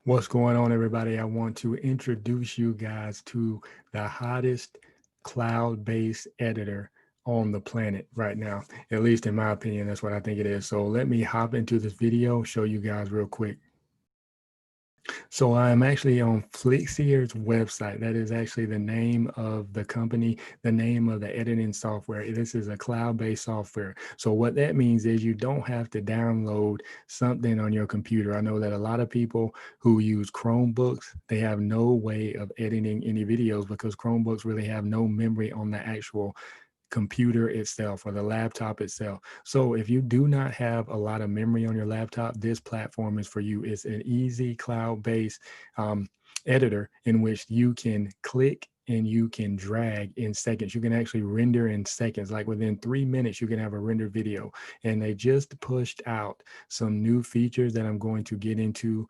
What's going on, everybody? I want to introduce you guys to the hottest cloud-based editor on the planet right now. At least in my opinion, that's what I think it is. So let me hop into this video, show you guys real quick. So I'm actually on Flixier's website. That is actually the name of the company, the name of the editing software. This is a cloud-based software. So what that means is you don't have to download something on your computer. I know that a lot of people who use Chromebooks, they have no way of editing any videos because Chromebooks really have no memory on the actual computer itself or the laptop itself. So if you do not have a lot of memory on your laptop, this platform is for you. It's an easy cloud-based editor in which you can click and you can drag in seconds. You can actually render in seconds. Like within 3 minutes, you can have a rendered video. And they just pushed out some new features that I'm going to get into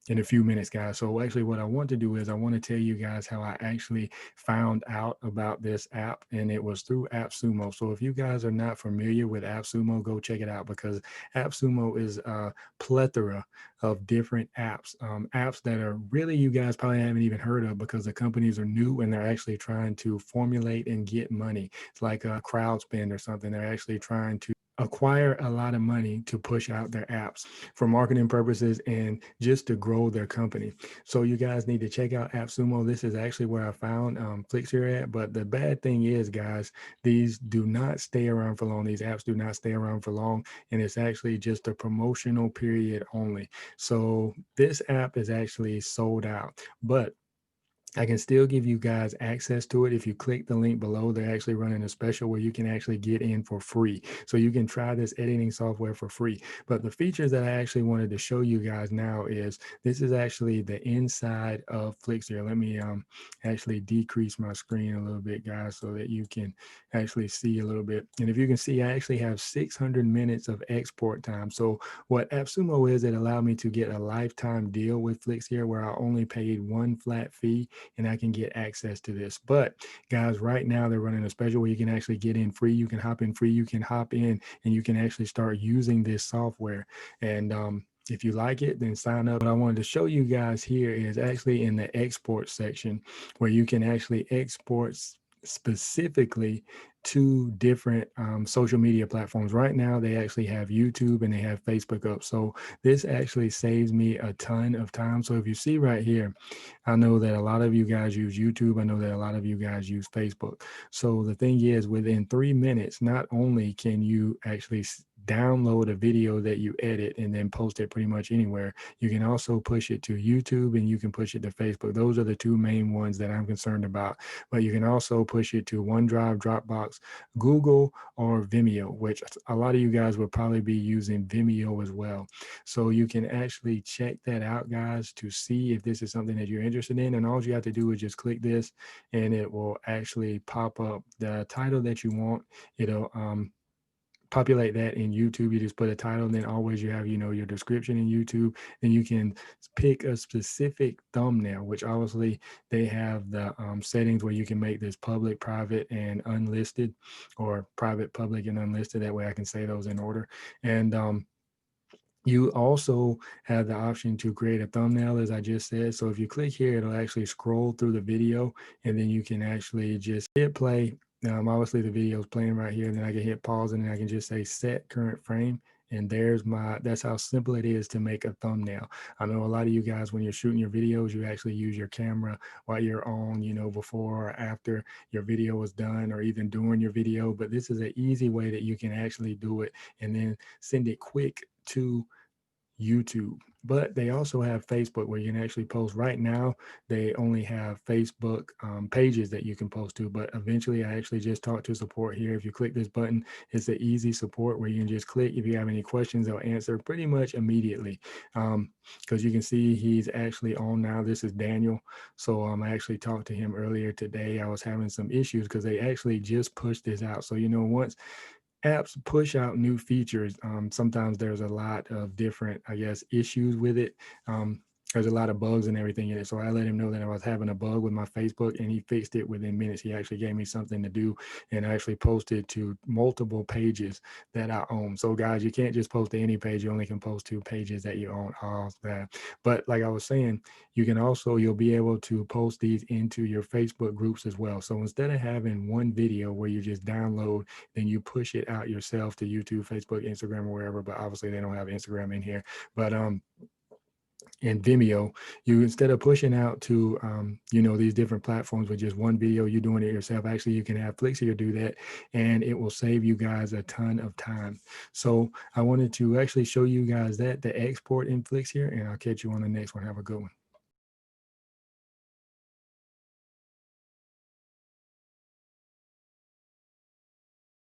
in a few minutes, guys. So actually what I want to do is I want to tell you guys how I actually found out about this app, and it was through AppSumo. So if you guys are not familiar with AppSumo, go check it out because AppSumo is a plethora of different apps, apps that are really you guys probably haven't even heard of because the companies are new and they're actually trying to formulate and get money. It's like a crowd spend or something. They're actually trying to acquire a lot of money to push out their apps for marketing purposes and just to grow their company. So you guys need to check out AppSumo. This is actually where I found Flixier at. But the bad thing is, guys, these do not stay around for long. These apps do not stay around for long, and it's actually just a promotional period only. So this app is actually sold out, but I can still give you guys access to it. If you click the link below, they're actually running a special where you can actually get in for free. So you can try this editing software for free. But the features that I actually wanted to show you guys now is this is actually the inside of Flixier. Let me actually decrease my screen a little bit, guys, so that you can actually see a little bit. And if you can see, I actually have 600 minutes of export time. So what AppSumo is, it allowed me to get a lifetime deal with Flixier where I only paid one flat fee and I can get access to this. But guys, right now they're running a special where you can actually get in free. You can hop in free. You can hop in and you can actually start using this software. And if you like it, then sign up. What I wanted to show you guys here is actually in the export section where you can actually export specifically to different social media platforms. Right now, they actually have YouTube and they have Facebook up. So this actually saves me a ton of time. So if you see right here, I know that a lot of you guys use YouTube. I know that a lot of you guys use Facebook. So the thing is, within 3 minutes, not only can you actually download a video that you edit and then post it pretty much anywhere, you can also push it to YouTube and you can push it to Facebook. Those are the two main ones that I'm concerned about. But you can also push it to OneDrive, Dropbox, Google, or Vimeo, which a lot of you guys will probably be using Vimeo as well. So you can actually check that out, guys, to see if this is something that you're interested in. And all you have to do is just click this and it will actually pop up the title that you want. It'll populate that in YouTube. You just put a title, and then always you have, your description in YouTube. Then you can pick a specific thumbnail, which obviously they have the settings where you can make this public, private, and unlisted, or private, public, and unlisted. That way I can say those in order. And you also have the option to create a thumbnail, as I just said. So if you click here, it'll actually scroll through the video, and then you can actually just hit play. Obviously, the video is playing right here. Then I can hit pause, and then I can just say set current frame. And that's how simple it is to make a thumbnail. I know a lot of you guys, when you're shooting your videos, you actually use your camera while you're on, before or after your video is done, or even during your video. But this is an easy way that you can actually do it and then send it quick to YouTube. But they also have Facebook where you can actually post. Right now, they only have Facebook pages that you can post to, but eventually I actually just talked to support here. If you click this button, it's the easy support where you can just click. If you have any questions, they'll answer pretty much immediately. Because you can see he's actually on now. This is Daniel. So I actually talked to him earlier today. I was having some issues because they actually just pushed this out. So, once apps push out new features, sometimes there's a lot of different, I guess, issues with it. there's a lot of bugs and everything in it. So I let him know that I was having a bug with my Facebook, and he fixed it within minutes. He actually gave me something to do and actually posted to multiple pages that I own. So guys, you can't just post to any page. You only can post to pages that you own, all that. But like I was saying, you can also, you'll be able to post these into your Facebook groups as well. So instead of having one video where you just download, then you push it out yourself to YouTube, Facebook, Instagram, or wherever, but obviously they don't have Instagram in here. But in Vimeo, you, instead of pushing out to these different platforms with just one video, you're doing it yourself. Actually, you can have Flixier do that, and it will save you guys a ton of time. So I wanted to actually show you guys that the export in Flixier, and I'll catch you on the next one. Have a good one.